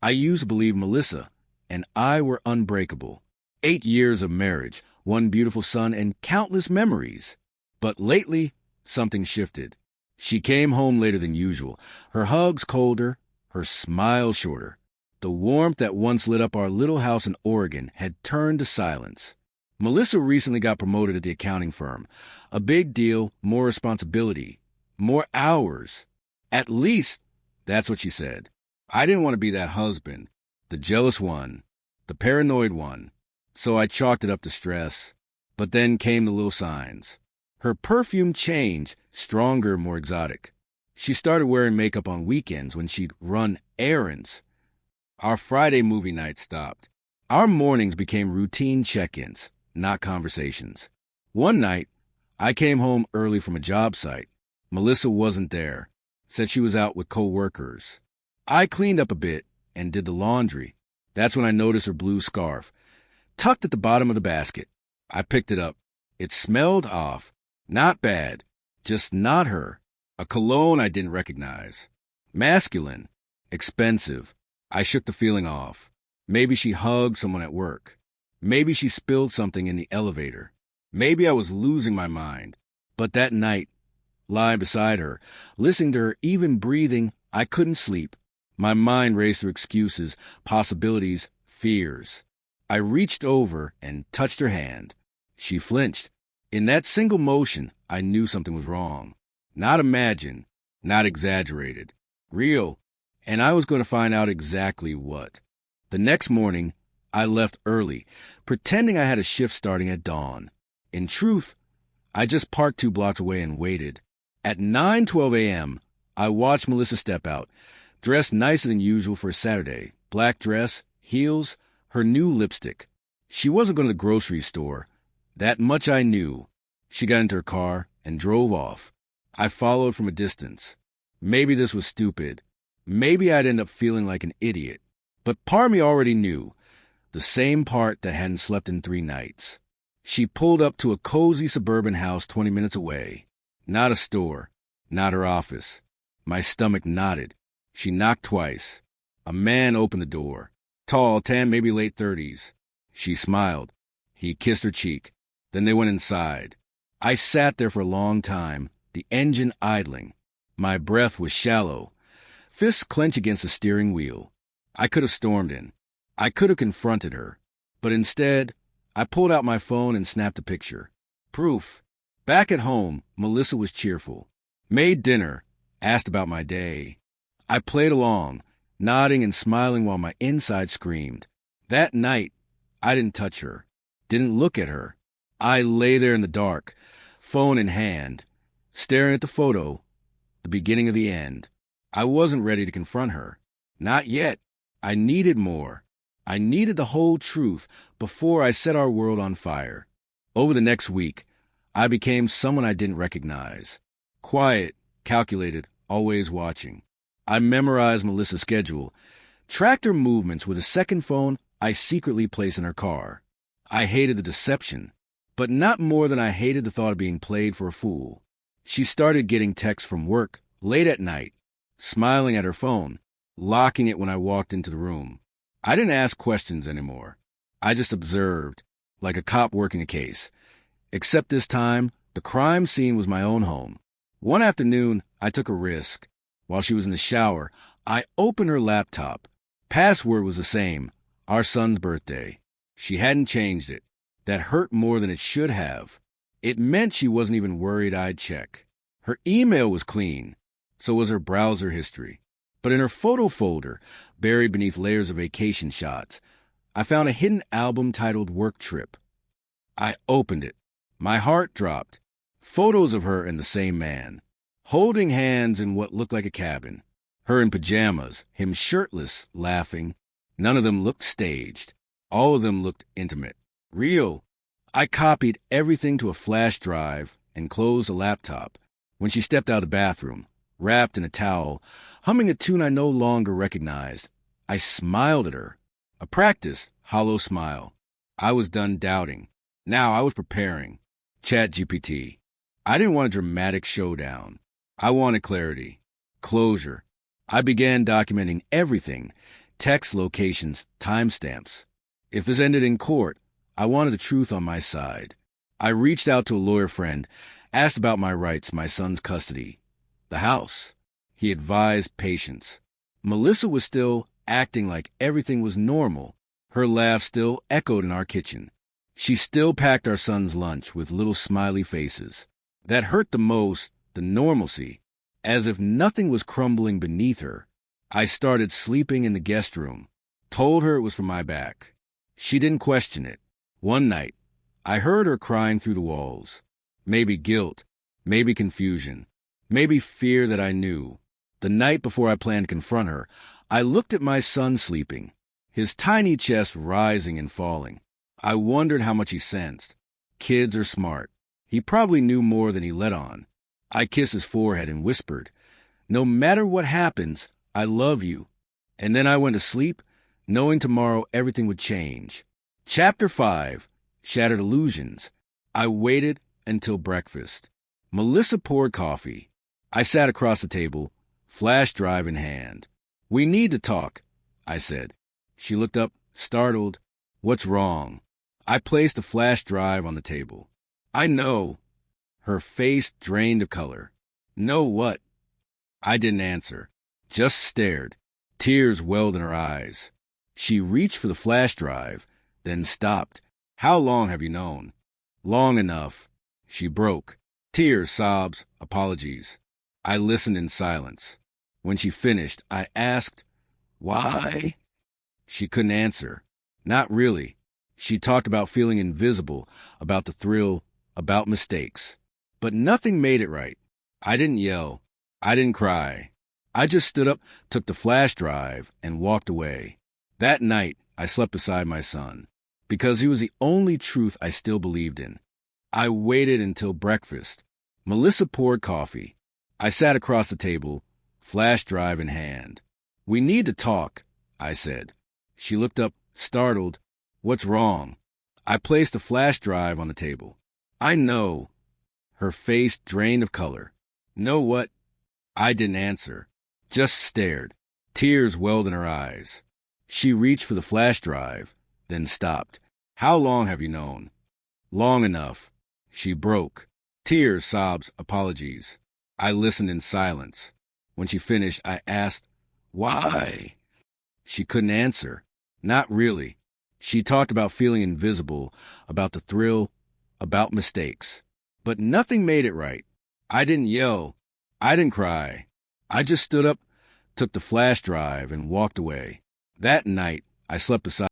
I used to believe Melissa and I were unbreakable. 8 years of marriage, one beautiful son, and countless memories. But lately, something shifted. She came home later than usual, her hugs colder, her smile shorter. The warmth that once lit up our little house in Oregon had turned to silence. Melissa recently got promoted at the accounting firm. A big deal, more responsibility, more hours. At least, that's what she said. I didn't want to be that husband, the jealous one, the paranoid one, so I chalked it up to stress. But then came the little signs. Her perfume changed, stronger, more exotic. She started wearing makeup on weekends when she'd run errands. Our Friday movie night stopped. Our mornings became routine check-ins, not conversations. One night, I came home early from a job site. Melissa wasn't there, said she was out with co-workers. I cleaned up a bit and did the laundry. That's when I noticed her blue scarf, tucked at the bottom of the basket. I picked it up. It smelled off. Not bad, just not her. A cologne I didn't recognize. Masculine. Expensive. I shook the feeling off. Maybe she hugged someone at work. Maybe she spilled something in the elevator. Maybe I was losing my mind. But that night, lying beside her, listening to her even breathing, I couldn't sleep. My mind raced through excuses, possibilities, fears. I reached over and touched her hand. She flinched. In that single motion, I knew something was wrong. Not imagined, not exaggerated. Real. And I was going to find out exactly what. The next morning, I left early, pretending I had a shift starting at dawn. In truth, I just parked 2 blocks away and waited. At 9:12 a.m., I watched Melissa step out, dressed nicer than usual for a Saturday. Black dress, heels, her new lipstick. She wasn't going to the grocery store. That much I knew. She got into her car and drove off. I followed from a distance. Maybe this was stupid. Maybe I'd end up feeling like an idiot. But part of me already knew. The same part that hadn't slept in 3 nights. She pulled up to a cozy suburban house 20 minutes away. Not a store. Not her office. My stomach knotted. She knocked twice. A man opened the door. Tall, tan, maybe late 30s. She smiled. He kissed her cheek. Then they went inside. I sat there for a long time, the engine idling. My breath was shallow. Fists clenched against the steering wheel. I could have stormed in. I could have confronted her. But instead, I pulled out my phone and snapped a picture. Proof. Back at home, Melissa was cheerful. Made dinner. Asked about my day. I played along, nodding and smiling while my inside screamed. That night, I didn't touch her. Didn't look at her. I lay there in the dark, phone in hand, staring at the photo, the beginning of the end. I wasn't ready to confront her. Not yet. I needed more. I needed the whole truth before I set our world on fire. Over the next week, I became someone I didn't recognize. Quiet, calculated, always watching. I memorized Melissa's schedule, tracked her movements with a second phone I secretly placed in her car. I hated the deception, but not more than I hated the thought of being played for a fool. She started getting texts from work late at night, smiling at her phone, locking it when I walked into the room. I didn't ask questions anymore. I just observed, like a cop working a case. Except this time, the crime scene was my own home. One afternoon, I took a risk. While she was in the shower, I opened her laptop. Password was the same, our son's birthday. She hadn't changed it. That hurt more than it should have. It meant she wasn't even worried I'd check. Her email was clean, so was her browser history. But in her photo folder, buried beneath layers of vacation shots, I found a hidden album titled Work Trip. I opened it. My heart dropped. Photos of her and the same man, holding hands in what looked like a cabin. Her in pajamas, him shirtless, laughing. None of them looked staged. All of them looked intimate. Real. I copied everything to a flash drive and closed the laptop. When she stepped out of the bathroom, wrapped in a towel, humming a tune I no longer recognized, I smiled at her. A practiced, hollow smile. I was done doubting. Now I was preparing. ChatGPT. I didn't want a dramatic showdown. I wanted clarity. Closure. I began documenting everything. text locations, timestamps. If this ended in court, I wanted the truth on my side. I reached out to a lawyer friend, asked about my rights, my son's custody, the house. He advised patience. Melissa was still acting like everything was normal. Her laugh still echoed in our kitchen. She still packed our son's lunch with little smiley faces. That hurt the most, the normalcy, as if nothing was crumbling beneath her. I started sleeping in the guest room, told her it was for my back. She didn't question it. One night, I heard her crying through the walls. Maybe guilt, maybe confusion, maybe fear that I knew. The night before I planned to confront her, I looked at my son sleeping, his tiny chest rising and falling. I wondered how much he sensed. Kids are smart. He probably knew more than he let on. I kissed his forehead and whispered, "No matter what happens, I love you." And then I went to sleep, knowing tomorrow everything would change. Chapter 5, Shattered Illusions. I waited until breakfast. Melissa poured coffee. I sat across the table, flash drive in hand. "We need to talk," I said. She looked up, startled. "What's wrong?" I placed the flash drive on the table. "I know." Her face drained of color. "Know what?" I didn't answer, just stared. Tears welled in her eyes. She reached for the flash drive, then stopped. "How long have you known?" "Long enough." She broke. Tears, sobs, apologies. I listened in silence. When she finished, I asked, "Why?" She couldn't answer. Not really. She talked about feeling invisible, about the thrill, about mistakes. But nothing made it right. I didn't yell. I didn't cry. I just stood up, took the flash drive, and walked away. That night, I slept beside my son, because he was the only truth I still believed in. I waited until breakfast. Melissa poured coffee. I sat across the table, flash drive in hand. "We need to talk," I said. She looked up, startled. "What's wrong?" I placed the flash drive on the table. "I know." Her face drained of color. "Know what?" I didn't answer, just stared. Tears welled in her eyes. She reached for the flash drive, then stopped. "How long have you known?" "Long enough." She broke. Tears, sobs, apologies. I listened in silence. When she finished, I asked, "Why?" She couldn't answer. Not really. She talked about feeling invisible, about the thrill, about mistakes. But nothing made it right. I didn't yell. I didn't cry. I just stood up, took the flash drive, and walked away. That night, I slept beside